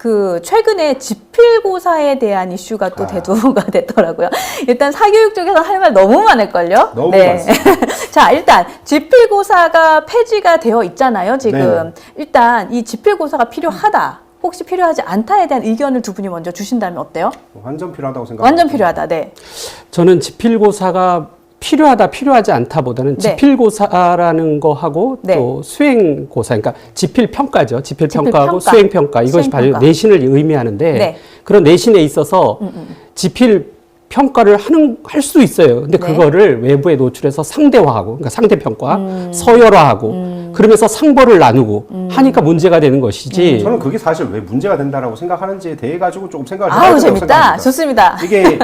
그 최근에 지필고사에 대한 이슈가 또 대두가 됐더라고요. 일단 사교육 쪽에서 할 말 너무 많을걸요? 너무 많습니다. 자, 일단 지필고사가 폐지가 되어 있잖아요, 지금. 네. 일단 이 지필고사가 필요하다. 혹시 필요하지 않다에 대한 의견을 두 분이 먼저 주신다면 어때요? 완전 필요하다고 생각합니다. 완전 필요하다, 네. 저는 지필고사가 필요하다, 필요하지 않다보다는 네. 지필고사라는 거하고 네. 또 수행고사, 그러니까 지필평가죠. 지필평가하고 지필평가. 수행평가. 이것이 바로 수행평가. 내신을 의미하는데 네. 그런 내신에 있어서 지필평가를 할 수 있어요. 근데 네. 그거를 외부에 노출해서 상대화하고, 그러니까 상대평가, 서열화하고, 그러면서 상벌을 나누고 하니까 문제가 되는 것이지. 저는 그게 사실 왜 문제가 된다라고 생각하는지에 대해 가지고 조금 생각을 해봐야 아우, 된다고 재밌다. 생각합니다. 좋습니다. 이게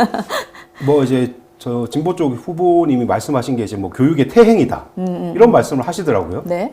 뭐 이제 저 진보 쪽 후보님이 말씀하신 게 이제 뭐 교육의 태행이다 이런 말씀을 하시더라고요. 네.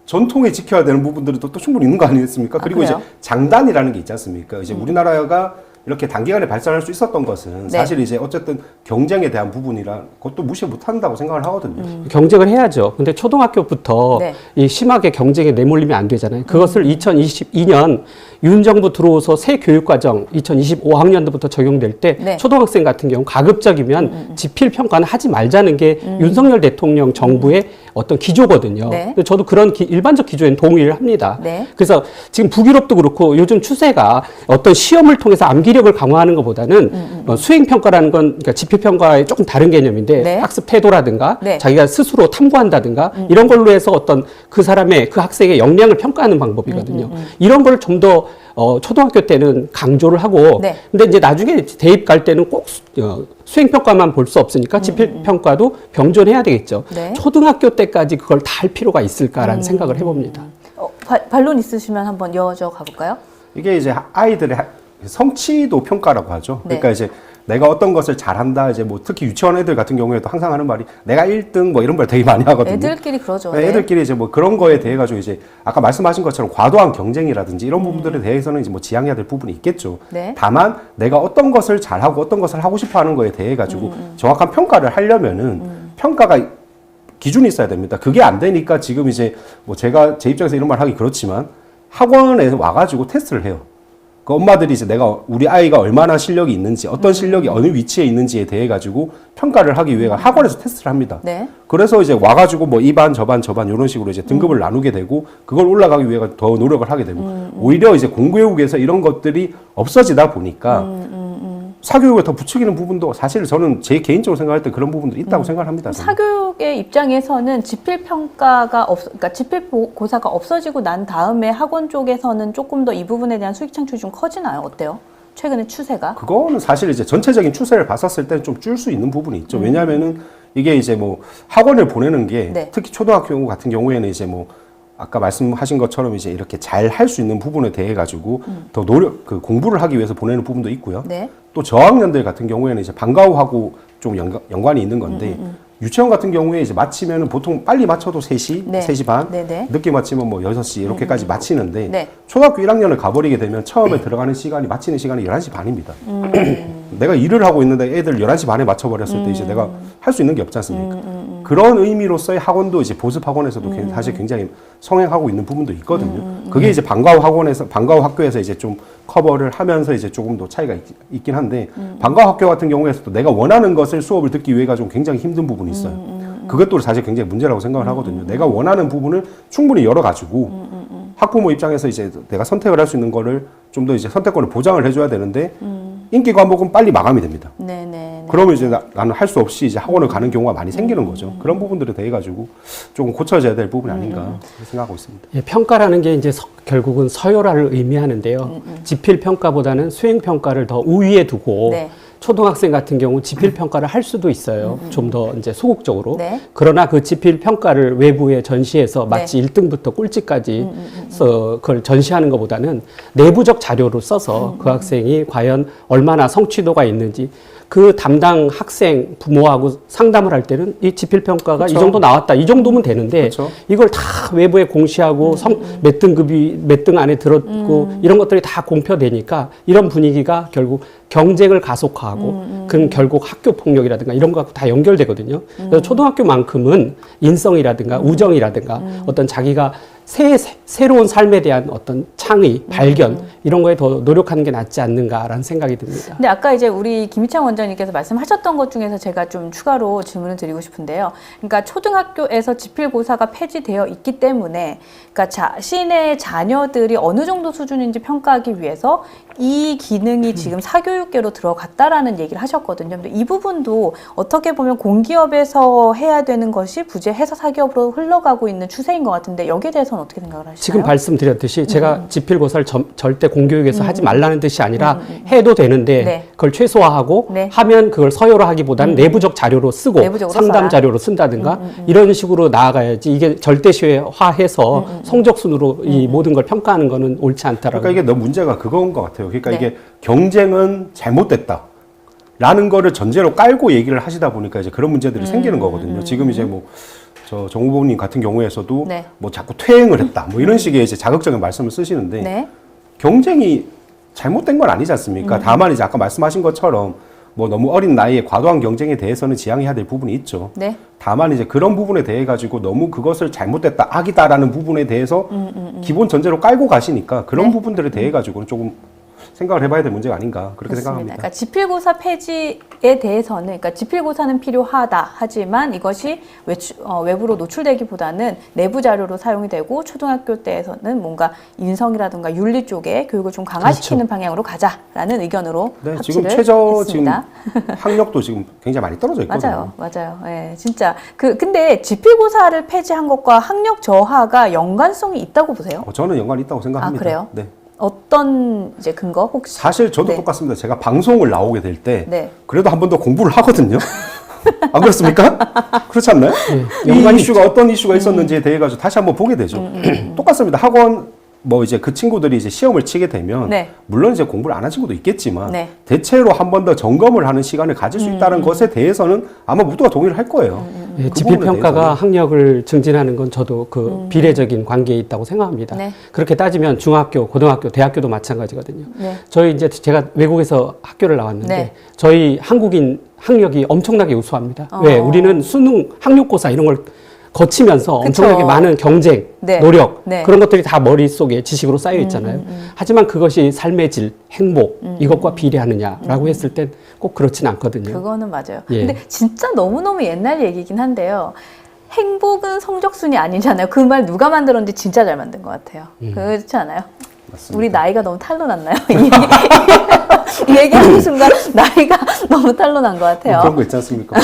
전통에 지켜야 되는 부분들이 또 충분히 있는 거 아니겠습니까? 그리고 이제 그래요? 장단이라는 게 있지 않습니까? 이제 우리나라가 이렇게 단기간에 발전할 수 있었던 것은 네. 사실 이제 어쨌든 경쟁에 대한 부분이라 그것도 무시 못 한다고 생각을 하거든요. 경쟁을 해야죠. 근데 초등학교부터 네. 이 심하게 경쟁에 내몰리면 안 되잖아요. 그것을 2022년 윤 정부 들어오서 새 교육과정 2025학년도부터 적용될 때 네. 초등학생 같은 경우 가급적이면 지필평가는 하지 말자는 게 윤석열 대통령 정부의 어떤 기조거든요. 네. 근데 저도 그런 일반적 기조에는 동의를 합니다. 네. 그래서 지금 북유럽도 그렇고 요즘 추세가 어떤 시험을 통해서 암기력을 강화하는 것보다는 수행평가라는 건 그러니까 지필평가의 조금 다른 개념인데 네. 학습 태도라든가 네. 자기가 스스로 탐구한다든가 이런 걸로 해서 어떤 그 사람의 그 학생의 역량을 평가하는 방법이거든요. 이런 걸 좀 더 초등학교 때는 강조를 하고 네. 근데 이제 나중에 대입 갈 때는 꼭 수행평가만 볼 수 없으니까 지필평가도 병존해야 되겠죠. 네. 초등학교 때까지 그걸 다 할 필요가 있을까라는 생각을 해봅니다. 반론 있으시면 한번 이어져 가볼까요? 이게 이제 아이들의 성취도 평가라고 하죠. 네. 그러니까 이제 내가 어떤 것을 잘한다. 이제 뭐 특히 유치원 애들 같은 경우에도 항상 하는 말이 내가 1등 뭐 이런 걸 되게 많이 하거든요. 애들끼리 그러죠. 네, 애들끼리 이제 뭐 그런 거에 대해 가지고 이제 아까 말씀하신 것처럼 과도한 경쟁이라든지 이런 부분들에 대해서는 이제 뭐 지양해야 될 부분이 있겠죠. 네. 다만 내가 어떤 것을 잘하고 어떤 것을 하고 싶어 하는 거에 대해 가지고 정확한 평가를 하려면은 평가가 기준이 있어야 됩니다. 그게 안 되니까 지금 이제 뭐 제가 제 입장에서 이런 말 하기 그렇지만 학원에 와가지고 테스트를 해요. 그 엄마들이 이제 우리 아이가 얼마나 실력이 있는지, 어떤 실력이 어느 위치에 있는지에 대해 가지고 평가를 하기 위해 학원에서 테스트를 합니다. 네. 그래서 이제 와가지고 뭐 이 반, 저 반, 저 반 이런 식으로 이제 등급을 나누게 되고 그걸 올라가기 위해 더 노력을 하게 되고 오히려 이제 공교육에서 이런 것들이 없어지다 보니까 사교육에 더 부추기는 부분도 사실 저는 제 개인적으로 생각할 때 그런 부분들이 있다고 생각을 합니다. 저는. 사교육의 입장에서는 지필평가가 그러니까 지필고사가 없어지고 난 다음에 학원 쪽에서는 조금 더 이 부분에 대한 수익 창출이 좀 커지나요? 어때요? 최근의 추세가? 그거는 사실 이제 전체적인 추세를 봤었을 때는 좀 줄 수 있는 부분이 있죠. 왜냐하면은 이게 이제 뭐 학원을 보내는 게 네. 특히 초등학교 같은 경우에는 이제 뭐 아까 말씀하신 것처럼 이제 이렇게 잘 할 수 있는 부분에 대해 가지고 더 그 공부를 하기 위해서 보내는 부분도 있고요. 네. 또 저학년들 같은 경우에는 이제 방과 후하고 좀 연관이 있는 건데 유치원 같은 경우에 이제 마치면은 보통 빨리 마쳐도 3시, 네. 3시 반, 네네. 늦게 마치면 뭐 6시 이렇게까지 마치는데 네. 초등학교 1학년을 가버리게 되면 처음에 들어가는 시간이 마치는 시간이 11시 반입니다. 내가 일을 하고 있는데 애들 11시 반에 맞춰버렸을 때 이제 내가 할 수 있는 게 없지 않습니까? 그런 의미로서의 학원도 이제 보습 학원에서도 사실 굉장히 성행하고 있는 부분도 있거든요. 그게 이제 방과 후 학교에서 이제 좀 커버를 하면서 이제 조금 더 차이가 있긴 한데 방과 후 학교 같은 경우에서도 내가 원하는 것을 수업을 듣기 위해가 좀 굉장히 힘든 부분이 있어요. 그것도 사실 굉장히 문제라고 생각을 하거든요. 내가 원하는 부분을 충분히 열어가지고 학부모 입장에서 이제 내가 선택을 할 수 있는 거를 좀 더 이제 선택권을 보장을 해줘야 되는데 인기 과목은 빨리 마감이 됩니다. 네네. 그러면 이제 나는 할 수 없이 이제 학원을 가는 경우가 많이 생기는 거죠. 그런 부분들에 대해 가지고 조금 고쳐져야 될 부분이 아닌가 생각하고 있습니다. 예, 평가라는 게 이제 결국은 서열화를 의미하는데요. 지필 평가보다는 수행 평가를 더 우위에 두고 네. 초등학생 같은 경우 지필 평가를 할 수도 있어요. 좀 더 이제 소극적으로. 네. 그러나 그 지필 평가를 외부에 전시해서 마치 1등부터 꼴찌까지 그걸 전시하는 것보다는 내부적 자료로 써서 그 학생이 과연 얼마나 성취도가 있는지 그 담당 학생 부모하고 상담을 할 때는 이 지필평가가 이 정도 나왔다. 이 정도면 되는데 그쵸. 이걸 다 외부에 공시하고 몇 등급이 몇 등 안에 들었고 이런 것들이 다 공표되니까 이런 분위기가 결국 경쟁을 가속화하고 그럼 결국 학교 폭력이라든가 이런 거하고 다 연결되거든요. 그래서 초등학교만큼은 인성이라든가 우정이라든가 어떤 자기가 새로운 삶에 대한 어떤 창의, 발견 이런 거에 더 노력하는 게 낫지 않는가라는 생각이 듭니다. 근데 아까 이제 우리 김희창 원장님께서 말씀하셨던 것 중에서 제가 좀 추가로 질문을 드리고 싶은데요. 그러니까 초등학교에서 지필고사가 폐지되어 있기 때문에 그러니까 자신의 자녀들이 어느 정도 수준인지 평가하기 위해서 이 기능이 지금 사교육계로 들어갔다라는 얘기를 하셨거든요. 근데 이 부분도 어떻게 보면 공기업에서 해야 되는 것이 부재해서 사기업으로 흘러가고 있는 추세인 것 같은데 여기에 대해서는 어떻게 생각을 하시나요? 지금 말씀드렸듯이 제가 지필고사를 절대 공교육에서 하지 말라는 뜻이 아니라 해도 되는데 네. 그걸 최소화하고 네. 하면 그걸 서열화 하기보다는 내부적 자료로 쓰고 내부적으로 상담 써라. 자료로 쓴다든가 이런 식으로 나아가야지 이게 절대시화해서 성적순으로 이 모든 걸 평가하는 거는 옳지 않다라고. 그러니까 이게 너무 문제가 그건 것 같아요. 그러니까 네. 이게 경쟁은 잘못됐다. 라는 거를 전제로 깔고 얘기를 하시다 보니까 이제 그런 문제들이 생기는 거거든요. 지금 이제 뭐, 정 후보님 같은 경우에서도 네. 뭐 자꾸 퇴행을 했다. 뭐 이런 식의 이제 자극적인 말씀을 쓰시는데 네. 경쟁이 잘못된 건 아니지 않습니까? 다만 이제 아까 말씀하신 것처럼 뭐 너무 어린 나이에 과도한 경쟁에 대해서는 지양해야 될 부분이 있죠. 네. 다만 이제 그런 부분에 대해 가지고 너무 그것을 잘못됐다, 악이다라는 부분에 대해서 기본 전제로 깔고 가시니까 그런 네. 부분들에 대해 가지고는 조금 생각을 해봐야 될 문제가 아닌가 그렇게 그렇습니다. 생각합니다. 그러니까 지필고사 폐지에 대해서는, 그러니까 지필고사는 필요하다 하지만 이것이 외부로 노출되기보다는 내부 자료로 사용이 되고 초등학교 때에서는 뭔가 인성이라든가 윤리 쪽에 교육을 좀 강화시키는 방향으로 가자라는 의견으로 네, 합치를 지금 최저 지금 했습니다. 학력도 지금 굉장히 많이 떨어져 있거든요. 맞아요. 예, 진짜 근데 지필고사를 폐지한 것과 학력 저하가 연관성이 있다고 보세요? 저는 연관이 있다고 생각합니다. 아, 그래요? 네. 어떤 이제 근거 혹시? 사실 저도 네. 똑같습니다. 제가 방송을 나오게 될 때 네. 그래도 한 번 더 공부를 하거든요. 안 그렇습니까? 그렇지 않나요? 이 연관이 이슈가 어떤 이슈가 있었는지에 대해 가지고 다시 한번 보게 되죠. 똑같습니다. 학원 뭐 이제 그 친구들이 이제 시험을 치게 되면 네. 물론 이제 공부를 안 한 친구도 있겠지만 네. 대체로 한 번 더 점검을 하는 시간을 가질 수 있다는 것에 대해서는 아마 모두가 동의를 할 거예요. 예, 그 지필평가가 부분에 학력을 증진하는 건 저도 그 비례적인 관계에 있다고 생각합니다. 네. 그렇게 따지면 중학교, 고등학교, 대학교도 마찬가지거든요. 네. 저희 이제 제가 외국에서 학교를 나왔는데 네. 저희 한국인 학력이 엄청나게 우수합니다. 어. 왜? 우리는 수능, 학력고사 이런 걸 거치면서 그쵸. 엄청나게 많은 경쟁, 네. 노력 네. 그런 것들이 다 머릿속에 지식으로 쌓여 있잖아요. 하지만 그것이 삶의 질, 행복 이것과 비례하느냐라고 했을 땐 꼭 그렇진 않거든요. 그거는 맞아요. 예. 근데 진짜 너무너무 옛날 얘기긴 한데요. 행복은 성적순이 아니잖아요. 그 말 누가 만들었는지 진짜 잘 만든 것 같아요. 그렇지 않아요? 맞습니다. 우리 나이가 너무 탄로 났나요? 이 얘기하는 순간 나이가 너무 탄로 난 것 같아요. 그런 거 있지 않습니까?